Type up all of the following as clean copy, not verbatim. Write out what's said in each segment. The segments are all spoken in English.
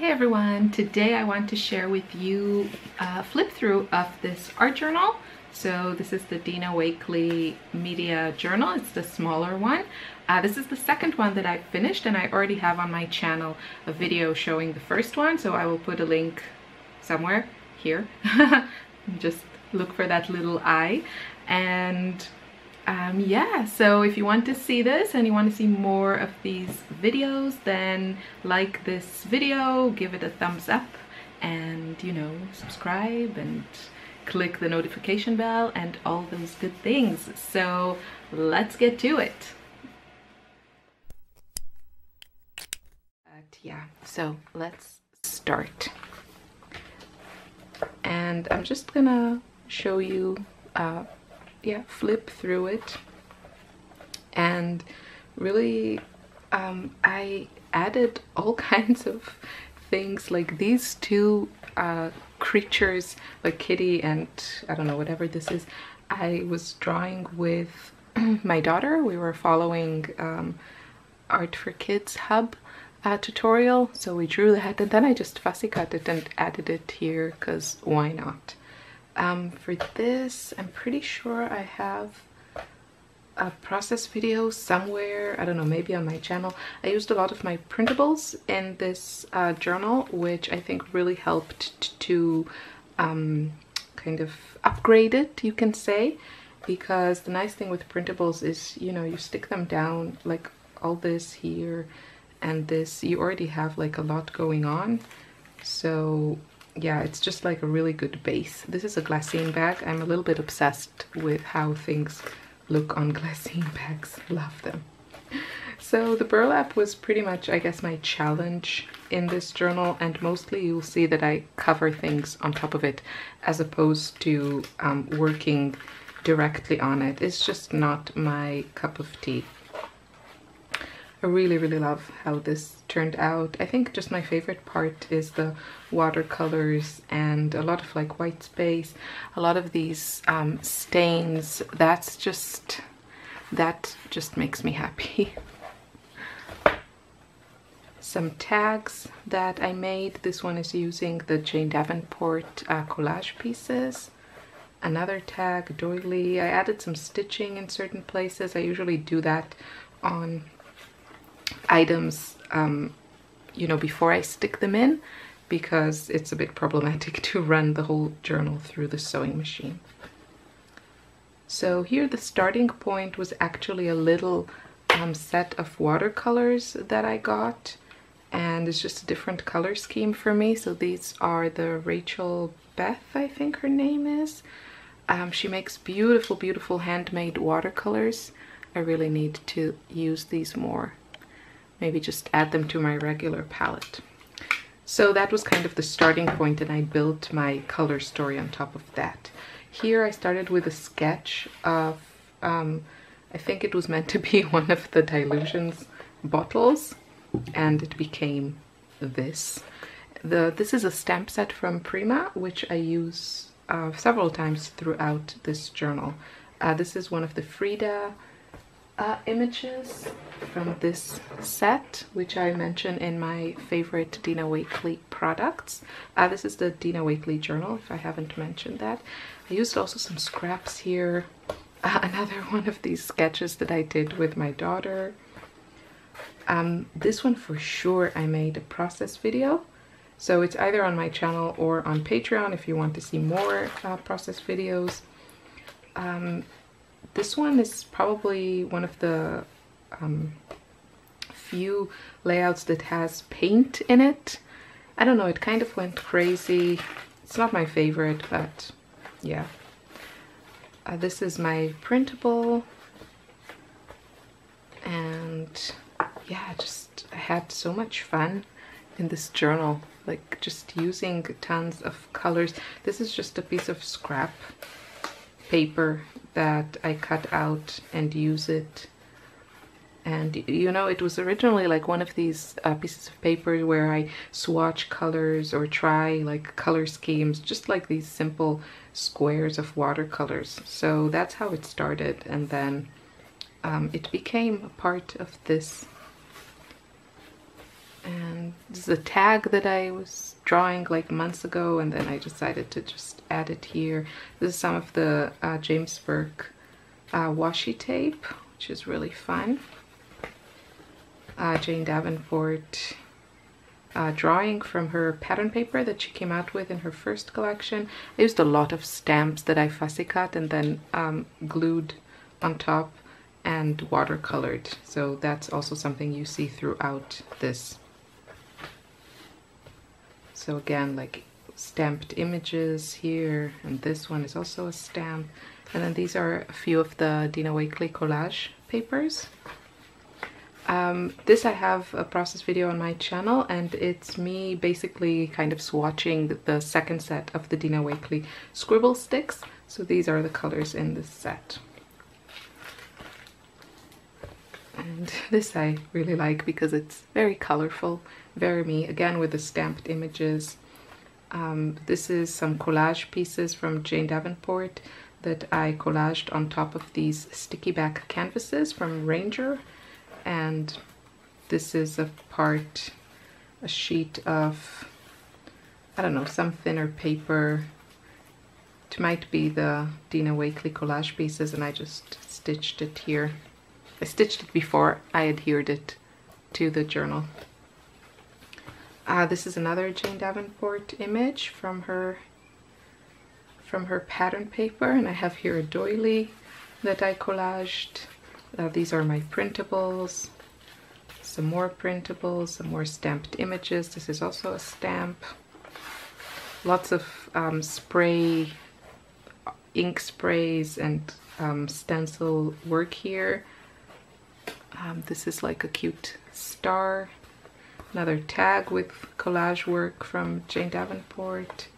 Hey everyone, today I want to share with you a flip through of this art journal. So this is the Dina Wakley Media Journal. It's the smaller one. This is the second one that I finished, and I already have on my channel a video showing the first one, so I will put a link somewhere here. Just look for that little eye. And yeah, so if you want to see this and you want to see more of these videos, then like this video, give it a thumbs up, and subscribe and click the notification bell and all those good things. So let's get to it. Yeah, so let's start. And I'm just gonna show you flip through it, and really I added all kinds of things, like these two creatures, like Kitty and I don't know, whatever this is. I was drawing with my daughter. We were following Art for Kids Hub tutorial, so we drew that, and then I just fussy cut it and added it here because why not. For this, I'm pretty sure I have a process video somewhere. I don't know, maybe on my channel. I used a lot of my printables in this journal, which I think really helped to kind of upgrade it, you can say, because the nice thing with printables is, you stick them down, like all this here and this, you already have like a lot going on. So yeah, it's just like a really good base. This is a glassine bag. I'm a little bit obsessed with how things look on glassine bags. Love them. So the burlap was pretty much, I guess, my challenge in this journal, and mostly you'll see that I cover things on top of it as opposed to working directly on it. It's just not my cup of tea. I really, really love how this turned out. I think just my favorite part is the watercolors and a lot of like white space, a lot of these stains. That just makes me happy. Some tags that I made. This one is using the Jane Davenport collage pieces. Another tag, doily. I added some stitching in certain places. I usually do that on items before I stick them in, because it's a bit problematic to run the whole journal through the sewing machine. So here the starting point was actually a little set of watercolors that I got, and it's just a different color scheme for me. So these are the Rachel Beth, I think her name is. She makes beautiful, beautiful handmade watercolors. I really need to use these more. Maybe just add them to my regular palette. So that was kind of the starting point, and I built my color story on top of that. Here I started with a sketch of, I think it was meant to be one of the Dilutions bottles, and it became this. This is a stamp set from Prima, which I use several times throughout this journal. This is one of the Frida images from this set, which I mention in my favorite Dina Wakley products. This is the Dina Wakley journal, if I haven't mentioned that. I used also some scraps here. Another one of these sketches that I did with my daughter. This one for sure I made a process video, so it's either on my channel or on Patreon if you want to see more process videos. This one is probably one of the few layouts that has paint in it. I don't know, it kind of went crazy. It's not my favorite, but yeah. This is my printable, and yeah, I had so much fun in this journal, like just using tons of colors. This is just a piece of scrap paper that I cut out and use it. And it was originally like one of these pieces of paper where I swatch colors or try like color schemes, just like these simple squares of watercolors. So that's how it started, and then it became a part of this And this is a tag that I was drawing like months ago, and then I decided to just add it here. This is some of the James Burke washi tape, which is really fun. Jane Davenport drawing from her pattern paper that she came out with in her first collection. I used a lot of stamps that I fussy cut and then glued on top and watercolored. So that's also something you see throughout this. So again, like stamped images here, and this one is also a stamp. And then these are a few of the Dina Wakley collage papers. This I have a process video on my channel, and it's me basically kind of swatching the second set of the Dina Wakley scribble sticks. So these are the colors in this set. And this I really like because it's very colorful, very me, again with the stamped images. This is some collage pieces from Jane Davenport that I collaged on top of these sticky back canvases from Ranger. And this is a sheet of, I don't know, some thinner paper. It might be the Dina Wakley collage pieces, and I just stitched it here. I stitched it before I adhered it to the journal. This is another Jane Davenport image from her pattern paper, and I have here a doily that I collaged. These are my printables, some more printables, some more stamped images. This is also a stamp. Lots of ink sprays and stencil work here. This is like a cute star. Another tag with collage work from Jane Davenport.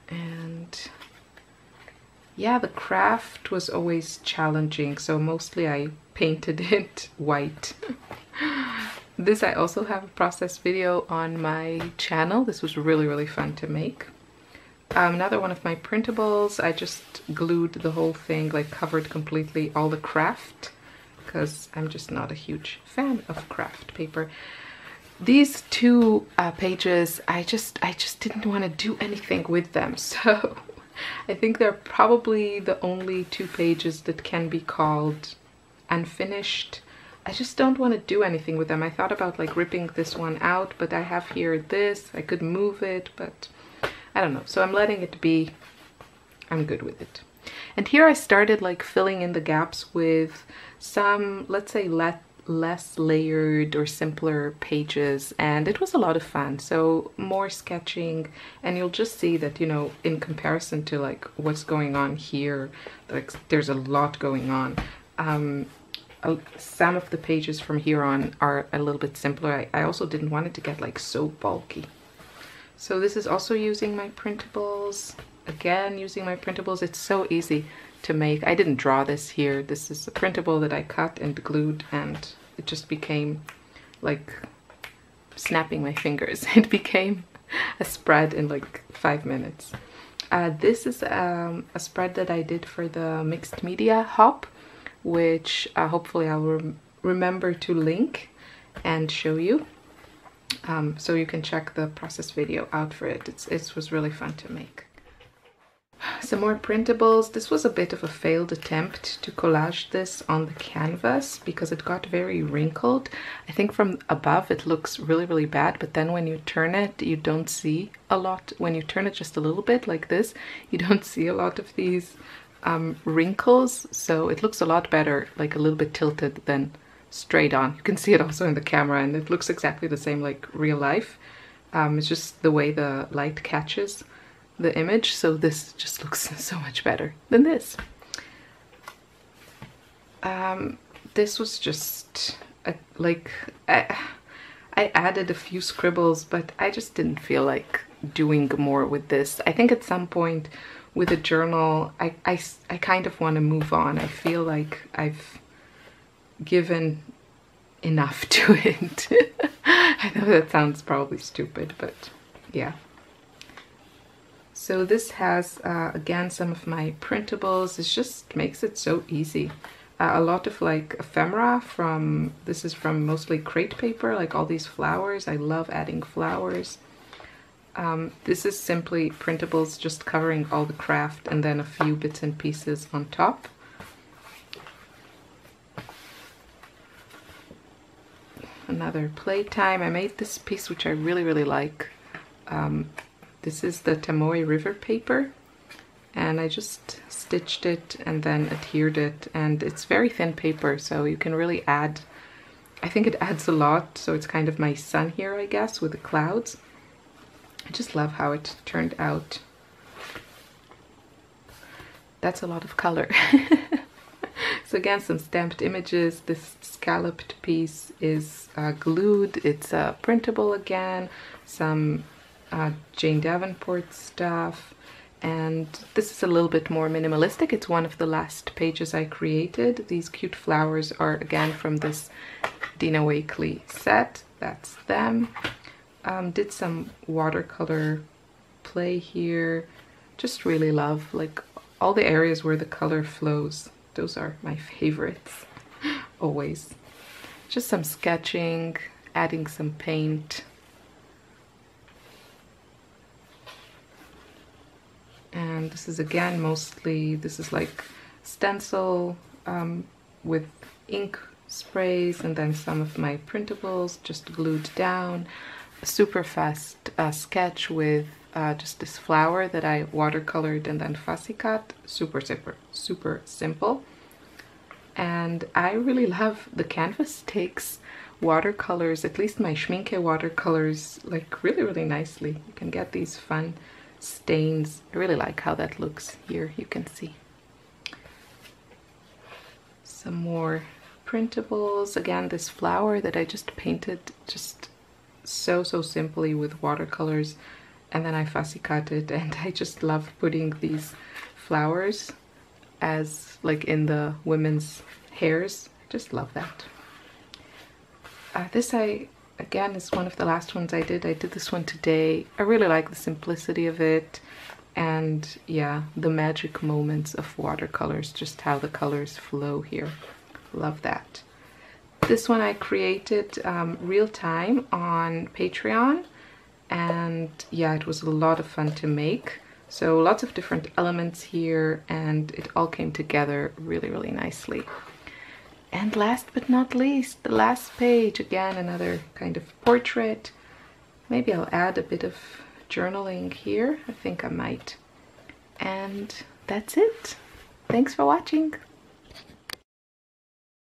And yeah, the craft was always challenging, so mostly I painted it white. This I also have a process video on my channel. This was really, really fun to make. Another one of my printables, I just glued the whole thing, like covered completely all the craft, because I'm just not a huge fan of craft paper. These two pages, I just didn't want to do anything with them, so I think they're probably the only two pages that can be called unfinished. I just don't want to do anything with them. I thought about like ripping this one out, but I have here this. I could move it, but I don't know. So I'm letting it be. I'm good with it. And here I started like filling in the gaps with some, let's say, less layered or simpler pages, and it was a lot of fun. So more sketching, and you'll just see that, you know, in comparison to like what's going on here, like there's a lot going on. Some of the pages from here on are a little bit simpler. I also didn't want it to get like so bulky. So this is also using my printables. Again, using my printables. It's so easy to make. I didn't draw this here. This is a printable that I cut and glued, and it just became like snapping my fingers. It became a spread in like 5 minutes. This is a spread that I did for the mixed media hop, which hopefully I'll remember to link and show you. So you can check the process video out for it. It was really fun to make. Some more printables. This was a bit of a failed attempt to collage this on the canvas because it got very wrinkled. I think from above it looks really, really bad, but then when you turn it, you don't see a lot. When you turn it just a little bit like this, you don't see a lot of these wrinkles. So it looks a lot better, like a little bit tilted than straight on. You can see it also in the camera, and it looks exactly the same like real life. It's just the way the light catches the image, so this just looks so much better than this. This was just like I added a few scribbles, but I just didn't feel like doing more with this. I think at some point with a journal, I kind of want to move on. I feel like I've given enough to it. I know that sounds probably stupid, but yeah. So this has, again, some of my printables. It just makes it so easy. a lot of like ephemera from, this is from mostly crate paper, like all these flowers. I love adding flowers. This is simply printables just covering all the craft and then a few bits and pieces on top. Another playtime. I made this piece which I really like. This is the Tamoy River paper, and I just stitched it and then adhered it, and it's very thin paper, so you can really add, I think it adds a lot. So it's kind of my sun here, I guess, with the clouds. I just love how it turned out. That's a lot of color. So again, some stamped images. This scalloped piece is glued. It's printable again. Some Jane Davenport stuff. And this is a little bit more minimalistic. It's one of the last pages I created. These cute flowers are again from this Dina Wakley set. That's them. Did some watercolor play here. Just really love like all the areas where the color flows. Those are my favorites, always. Just some sketching, adding some paint. And this is again mostly, this is like stencil with ink sprays, and then some of my printables just glued down. A super fast sketch with just this flower that I watercolored and then fussy cut. Super simple. And I really love the canvas takes watercolors, at least my Schminke watercolors, like really nicely. You can get these fun stains. I really like how that looks here. You can see some more printables. Again, this flower that I just painted just so simply with watercolors, and then I fussy cut it, and I just love putting these flowers as like in the women's hairs. I just love that. This again is one of the last ones I did. I did this one today. I really like the simplicity of it, and yeah, the magic moments of watercolors, just how the colors flow here. Love that. This one I created real time on Patreon, and yeah, it was a lot of fun to make. So lots of different elements here, and it all came together really nicely. And last but not least, the last page, again, another kind of portrait. Maybe I'll add a bit of journaling here. I think I might. And that's it. Thanks for watching.